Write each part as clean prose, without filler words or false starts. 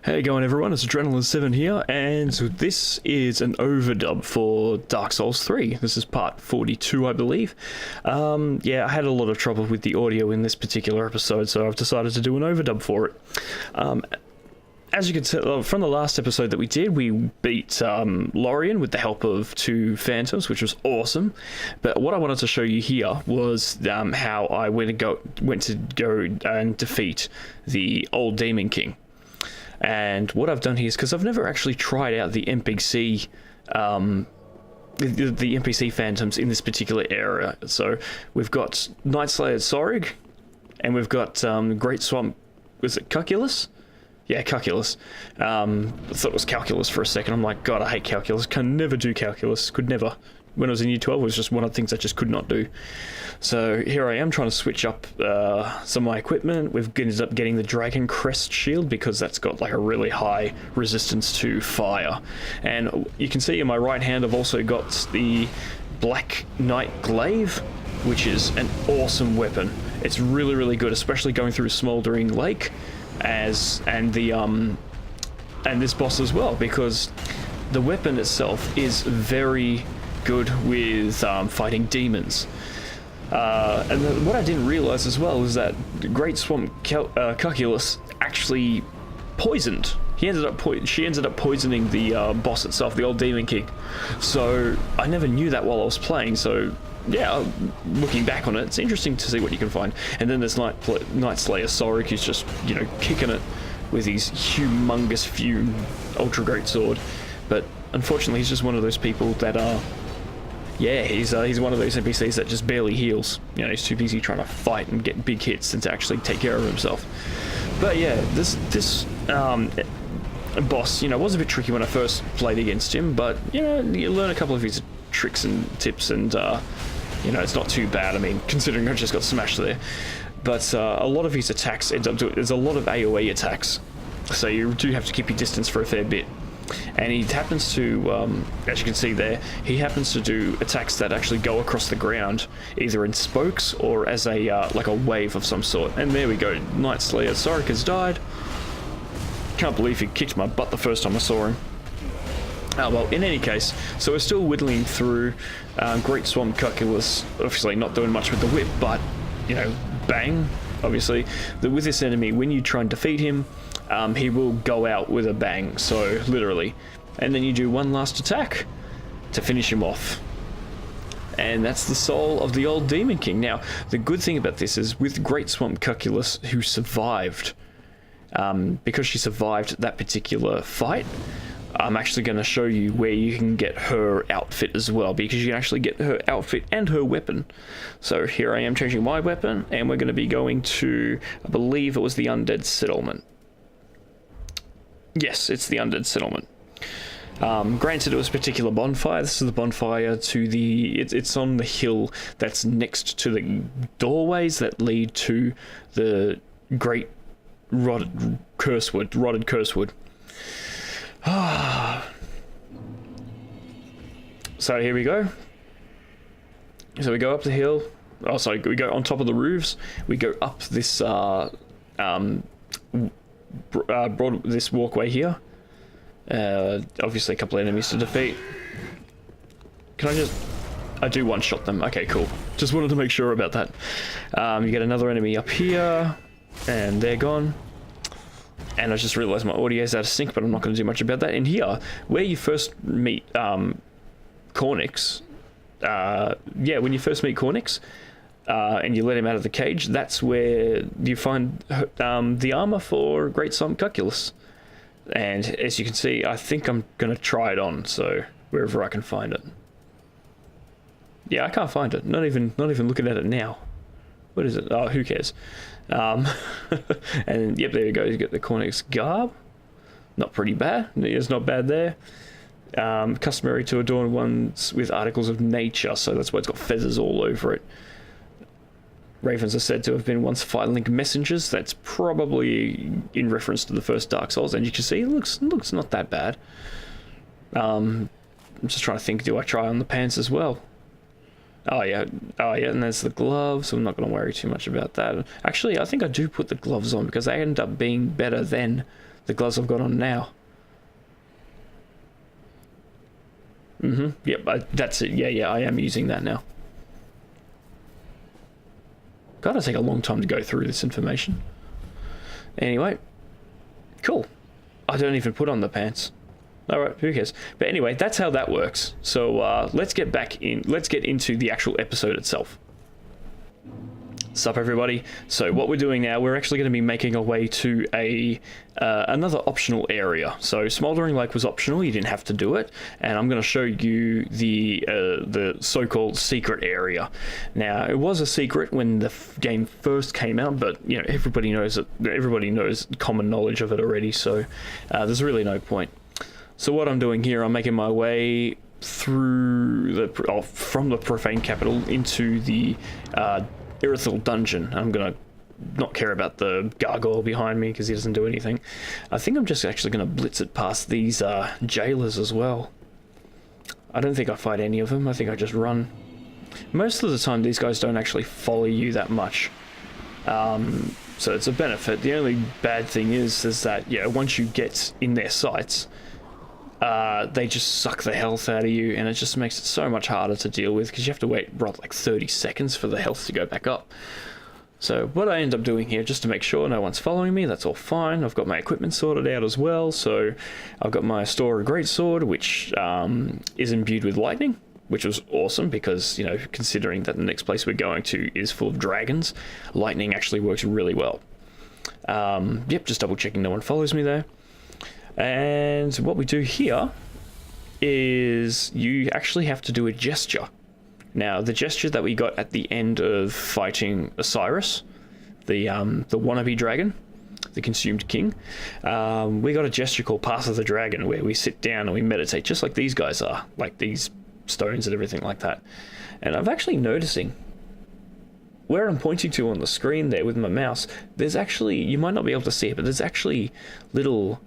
Hey going everyone, it's Adrenaline7 here, and so this is an overdub for Dark Souls 3. This is part 42, I believe. Yeah, I had a lot of trouble with the audio in this particular episode, so I've decided to do an overdub for it. As you can tell from the last episode that we did, we beat Lorien with the help of 2 phantoms, which was awesome. But what I wanted to show you here was how I went to go and defeat the old Demon King. And what I've done here is, because I've never actually tried out the NPC, the NPC phantoms in this particular area. So we've got Nightslayer Sorig, and we've got Great Swamp, was it Cuculus? Yeah, Cuculus. I thought it was Calculus for a second. I'm like, God, I hate Calculus. Can never do Calculus. Could never. When I was in Year 12, it was just one of the things I just could not do. So here I am trying to switch up some of my equipment. We've ended up getting the Dragon Crest shield because that's got like a really high resistance to fire. And you can see in my right hand I've also got the Black Knight Glaive, which is an awesome weapon. It's really, really good, especially going through Smoldering Lake and this boss as well, because the weapon itself is very good with fighting demons. And what I didn't realize as well is that Great Swamp Cuculus actually poisoned. She ended up poisoning the boss itself, the old Demon King. So I never knew that while I was playing. So yeah, looking back on it, it's interesting to see what you can find. And then there's Nightslayer Sorik, who's just, you know, kicking it with his humongous fume ultra great sword. But unfortunately, he's just one of those people that are. Yeah, he's one of those NPCs that just barely heals. You know, he's too busy trying to fight and get big hits than to actually take care of himself. But yeah, this boss, you know, was a bit tricky when I first played against him, but you know, you learn a couple of his tricks and tips, and you know, it's not too bad. I mean, considering I just got smashed there. But a lot of his attacks end up doing. There's a lot of AoE attacks, so you do have to keep your distance for a fair bit. And he happens to, as you can see there, he happens to do attacks that actually go across the ground, either in spokes or as a like a wave of some sort. And there we go, Nightslayer Sorik has died. Can't believe he kicked my butt the first time I saw him. Well, in any case, so we're still whittling through Great Swamp Cuculus, obviously not doing much with the whip, but, you know, bang, obviously. With this enemy, when you try and defeat him, he will go out with a bang, so literally. And then you do one last attack to finish him off. And that's the soul of the old Demon King. Now, the good thing about this is with Great Swamp Cuculus, who survived, because she survived that particular fight, I'm actually going to show you where you can get her outfit as well, because you can actually get her outfit and her weapon. So here I am changing my weapon, and we're going to be going to, I believe it was the Undead Settlement. Yes, it's the Undead Settlement. Granted, it was a particular bonfire. This is the bonfire to the... It's on the hill that's next to the doorways that lead to the great rotted cursewood. So here we go. So we go up the hill. Oh, sorry, we go on top of the roofs. We go up this this walkway here. Obviously a couple of enemies to defeat. I do one-shot them. Okay, cool. Just wanted to make sure about that. You get another enemy up here, and they're gone. And I just realized my audio is out of sync, but I'm not going to do much about that. In here, where you first meet Cornyx, yeah, when you first meet Cornyx, and you let him out of the cage, that's where you find the armor for Great Swamp Cuculus. And as you can see, I think I'm going to try it on, so wherever I can find it. Yeah, I can't find it. Not even looking at it now. What is it? Oh, who cares? And yep, there you go. You get the Cornyx garb. Not pretty bad. It's not bad there. Customary to adorn ones with articles of nature, so that's why it's got feathers all over it. Ravens are said to have been once Firelink messengers. That's probably in reference to the first Dark Souls, and you can see it looks not that bad. I'm just trying to think, do I try on the pants as well? Oh yeah, and there's the gloves, so I'm not going to worry too much about that. Actually, I think I do put the gloves on because they end up being better than the gloves I've got on now. Yep, that's it. Yeah, I am using that now. Gotta take a long time to go through this information. Anyway, cool. I don't even put on the pants. Alright, who cares? But anyway, that's how that works. So let's get into the actual episode itself. Sup everybody. So what we're doing now, we're actually going to be making our way to another optional area. So Smoldering Lake was optional, you didn't have to do it, and I'm going to show you the so-called secret area. Now, it was a secret when the game first came out, but you know, everybody knows it. Everybody knows common knowledge of it already, so there's really no point. So what I'm doing here, I'm making my way through from the Profane Capital into the Irithel dungeon. I'm gonna not care about the gargoyle behind me because he doesn't do anything. I think I'm just actually gonna blitz it past these jailers as well. I don't think I fight any of them. I think I just run. Most of the time these guys don't actually follow you that much, so it's a benefit. The only bad thing is that once you get in their sights, they just suck the health out of you, and it just makes it so much harder to deal with because you have to wait like 30 seconds for the health to go back up. So what I end up doing here, just to make sure no one's following me, that's all fine. I've got my equipment sorted out as well. So I've got my Astoria Greatsword, which is imbued with lightning, which was awesome because, you know, considering that the next place we're going to is full of dragons, lightning actually works really well. Yep, just double checking no one follows me there. And what we do here is you actually have to do a gesture. Now, the gesture that we got at the end of fighting Osiris, the wannabe dragon, the consumed king, we got a gesture called Pass of the Dragon, where we sit down and we meditate, just like these guys are, like these stones and everything like that. And I'm actually noticing where I'm pointing to on the screen there with my mouse, there's actually, you might not be able to see it, but there's actually little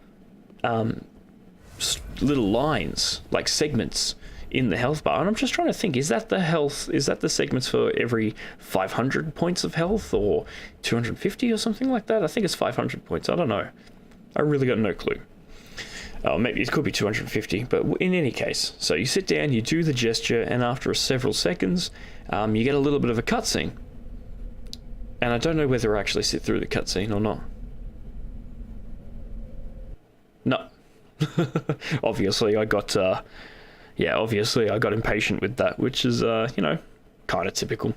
lines, like segments in the health bar, and I'm just trying to think, is that the segments for every 500 points of health or 250 or something like that? I think it's 500 points, I don't know. I really got no clue. Maybe it could be 250, but in any case, so you sit down, you do the gesture, and after several seconds, you get a little bit of a cutscene. And I don't know whether I actually sit through the cutscene or not. No. Obviously I got impatient with that, which is you know, kind of typical.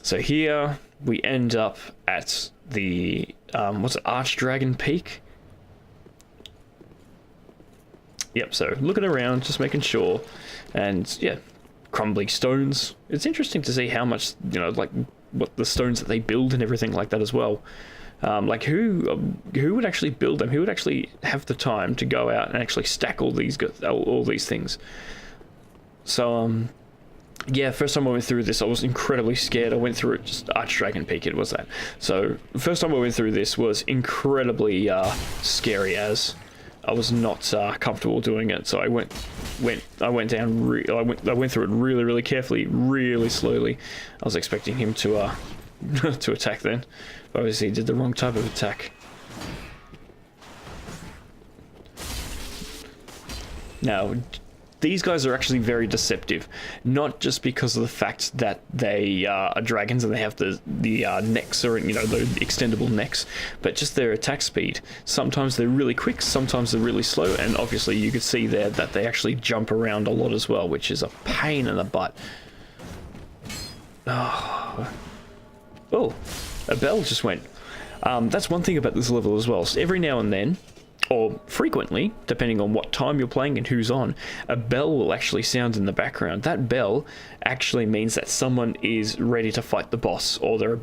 So here we end up at the what's it, Archdragon Peak. Yep, so looking around, just making sure, and yeah, crumbling stones. It's interesting to see how much, you know, like what the stones that they build and everything like that as well. Like who would actually build them? Who would actually have the time to go out and actually stack all these things? So yeah, first time I went through this, I was incredibly scared. I went through it, just Archdragon Peak, it was that. So the first time I went through this was incredibly scary, as I was not comfortable doing it. So I went through it really, really carefully, really slowly. I was expecting him to to attack then. Obviously he did the wrong type of attack. Now, these guys are actually very deceptive, not just because of the fact that they are dragons and they have the necks, or, you know, the extendable necks, but just their attack speed. Sometimes they're really quick, sometimes they're really slow, and obviously you could see there that they actually jump around a lot as well, which is a pain in the butt. Oh, a bell just went. That's one thing about this level as well. So every now and then, or frequently, depending on what time you're playing and who's on, a bell will actually sound in the background. That bell actually means that someone is ready to fight the boss, or they're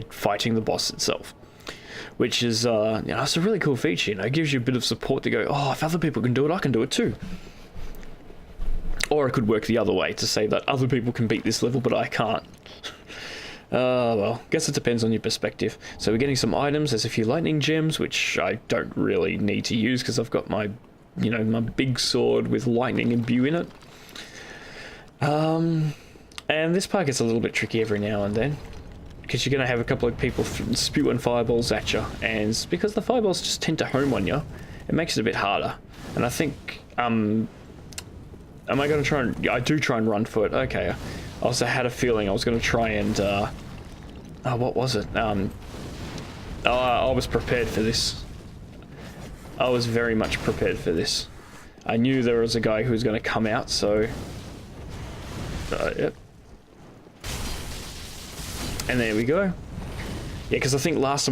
fighting the boss itself. Which is, you know, it's a really cool feature. You know, it gives you a bit of support to go, oh, if other people can do it, I can do it too. Or it could work the other way, to say that other people can beat this level, but I can't. Well, guess it depends on your perspective. So we're getting some items. There's a few lightning gems, which I don't really need to use because I've got my, you know, my big sword with lightning imbue in it. And this part gets a little bit tricky every now and then. because you're going to have a couple of people spewing fireballs at you, and because the fireballs just tend to home on you, it makes it a bit harder. And I think, am I going to try and, I do try and run for it. Okay, I also had a feeling I was going to try and, what was it? I was prepared for this. I was very much prepared for this. I knew there was a guy who was going to come out, so... yep. And there we go. Yeah, because I think the last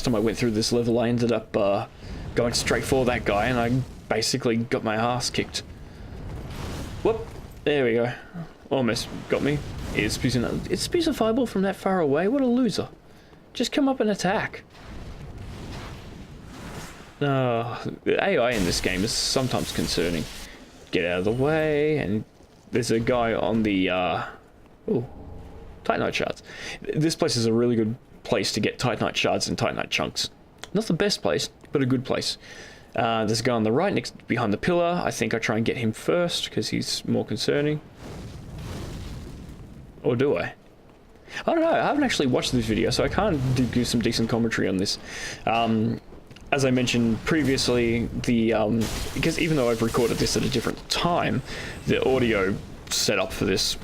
time I went through this level, I ended up going straight for that guy, and I basically got my ass kicked. Whoop! There we go. Almost got me. It spews a fireball from that far away. What a loser! Just come up and attack. The AI in this game is sometimes concerning. Get out of the way, and there's a guy on the Titanite shards. This place is a really good place to get Titanite shards and Titanite chunks. Not the best place, but a good place. There's a guy on the right next behind the pillar. I think I try and get him first because he's more concerning. Or do I? I don't know. I haven't actually watched this video, so I can't give some decent commentary on this. As I mentioned previously, because even though I've recorded this at a different time, the audio setup for this,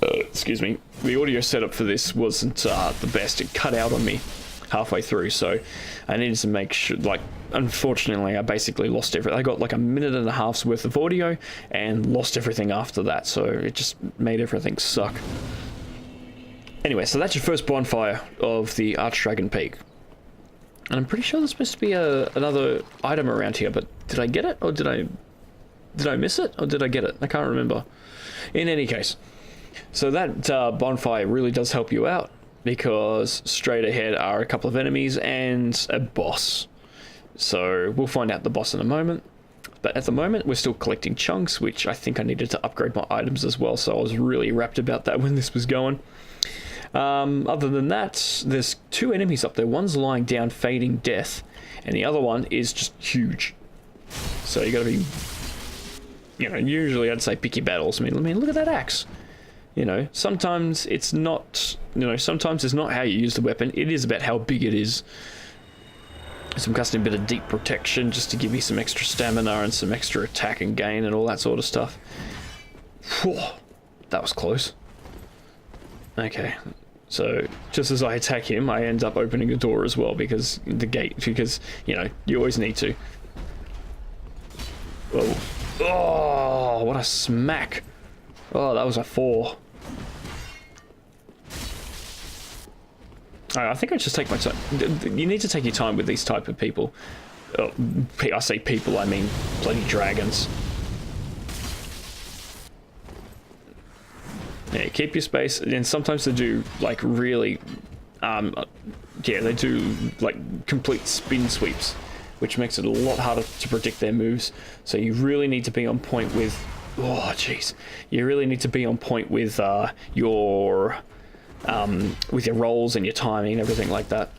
excuse me, the audio setup for this wasn't the best. It cut out on me halfway through, so I needed to make sure, like, unfortunately, I basically lost everything. I got like a minute and a half's worth of audio and lost everything after that, so it just made everything suck. Anyway, so that's your first bonfire of the Archdragon Peak. And I'm pretty sure there's supposed to be another item around here, but did I get it, or did I miss it, or did I get it? I can't remember. In any case, so that bonfire really does help you out, because straight ahead are a couple of enemies and a boss. So we'll find out the boss in a moment. But at the moment, we're still collecting chunks, which I think I needed to upgrade my items as well, so I was really rapt about that when this was going. Other than that, there's two enemies up there. One's lying down, fading death, and the other one is just huge. So you gotta be, usually I'd say pick your battles. I mean, look at that axe. Sometimes it's not, sometimes it's not how you use the weapon. It is about how big it is. Some custom bit of deep protection just to give me some extra stamina and some extra attack and gain and all that sort of stuff. Whew, that was close. Okay, so just as I attack him, I end up opening a door as well, because you always need to. Whoa. Oh, what a smack. Oh, that was a 4. I think I just take my time. You need to take your time with these type of people. I say people, I mean bloody dragons. Yeah, keep your space, and sometimes they do like really, they do like complete spin sweeps, which makes it a lot harder to predict their moves. So you really need to be on point with, you really need to be on point with your rolls and your timing and everything like that.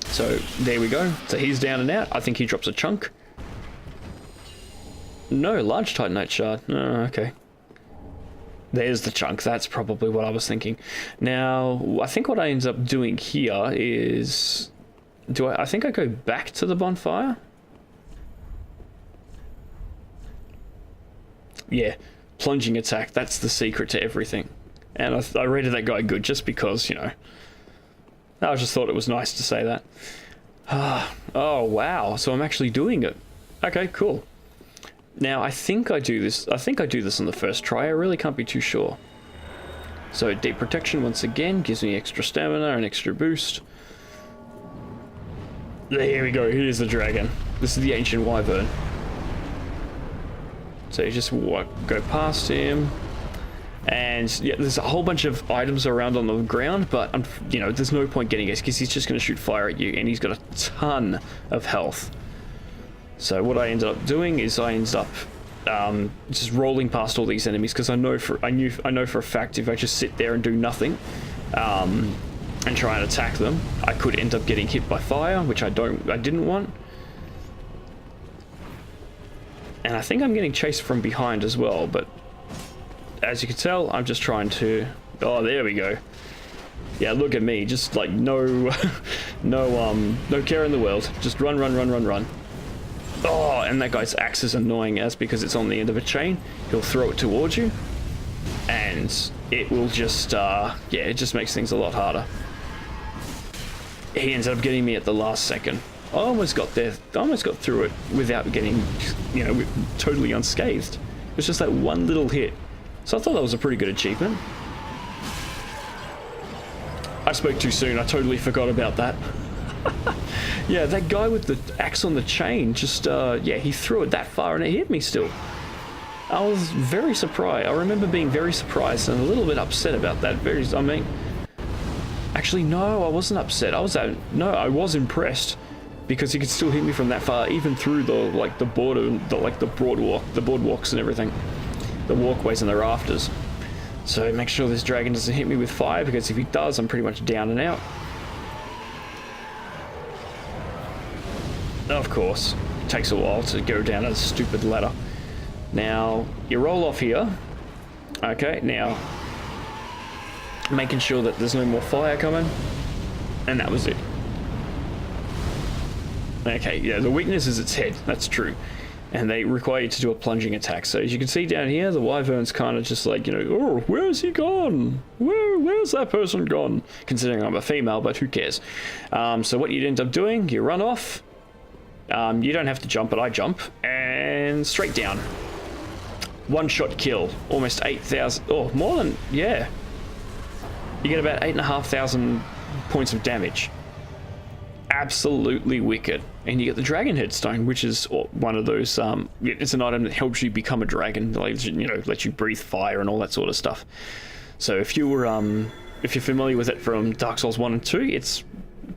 So there we go. So he's down and out. I think he drops a chunk. No, large Titanite shard. Oh, okay. There's the chunk. That's probably what I was thinking. Now, I think what I end up doing here is... I think I go back to the bonfire? Yeah, plunging attack. That's the secret to everything. And I rated that guy good just because, I just thought it was nice to say that. Oh, wow. So I'm actually doing it. Okay, cool. Now, I think I do this on the first try. I really can't be too sure. So, deep protection once again gives me extra stamina and extra boost. There we go. Here's the dragon. This is the ancient wyvern. So you just go past him. And yeah, there's a whole bunch of items around on the ground, but there's no point getting it because he's just going to shoot fire at you, and he's got a ton of health. So what I ended up doing is I ended up just rolling past all these enemies, because I know for a fact if I just sit there and do nothing and try and attack them, I could end up getting hit by fire, which I didn't want. And I think I'm getting chased from behind as well, but as you can tell, I'm just trying to Oh, there we go. Yeah, look at me, just like no care in the world. Just run, run, run, run, run. Oh, and that guy's axe is annoying as because it's on the end of a chain. He'll throw it towards you, and it will just, yeah, it just makes things a lot harder. He ends up getting me at the last second. I almost got there. I almost got through it without getting, you know, totally unscathed. It was just that one little hit. So I thought that was a pretty good achievement. I spoke too soon. I totally forgot about that. Yeah, that guy with the axe on the chain just, yeah, he threw it that far and it hit me still. I was very surprised. I remember being very surprised and a little bit upset about that. I mean, actually, no, I wasn't upset. I was impressed because he could still hit me from that far, even through the border, the boardwalks and everything, the walkways and the rafters. So make sure this dragon doesn't hit me with fire, because if he does, I'm pretty much down and out. Of course, it takes a while to go down a stupid ladder. Now, you roll off here. Okay, now, making sure that there's no more fire coming. And that was it. Okay, yeah, the weakness is its head, that's true. And they require you to do a plunging attack. So as you can see down here, the wyvern's kind of just like, you know, oh, where's he gone? Where's that person gone? Considering I'm a female, but who cares? So what you'd end up doing, you run off. You don't have to jump, but I jump. And straight down. One-shot kill. Almost 8,000. Oh, more than, yeah. You get about 8,500 points of damage. Absolutely wicked. And you get the dragon headstone, which is one of those, it's an item that helps you become a dragon, like, you know, lets you breathe fire and all that sort of stuff. So if you're familiar with it from Dark Souls 1 and 2, it's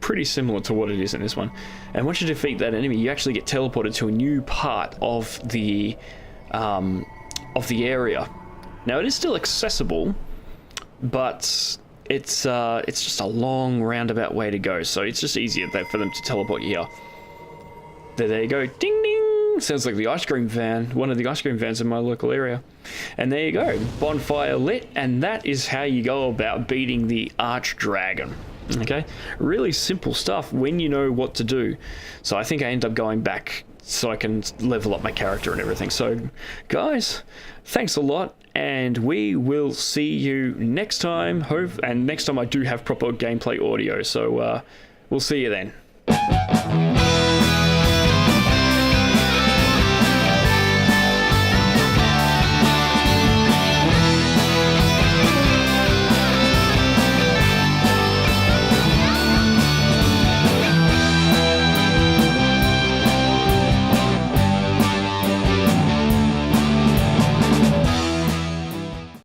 pretty similar to what it is in this one. And once you defeat that enemy, you actually get teleported to a new part of the area. Now, it is still accessible, but it's just a long roundabout way to go, so it's just easier for them to teleport you here. There you go. Ding ding! Sounds like the ice cream van, one of the ice cream vans in my local area. And there you go. Bonfire lit, and that is how you go about beating the Archdragon. Okay? Really simple stuff when you know what to do. So I think I end up going back so I can level up my character and everything. So, guys, thanks a lot, and we will see you next time. And next time I do have proper gameplay audio, so we'll see you then.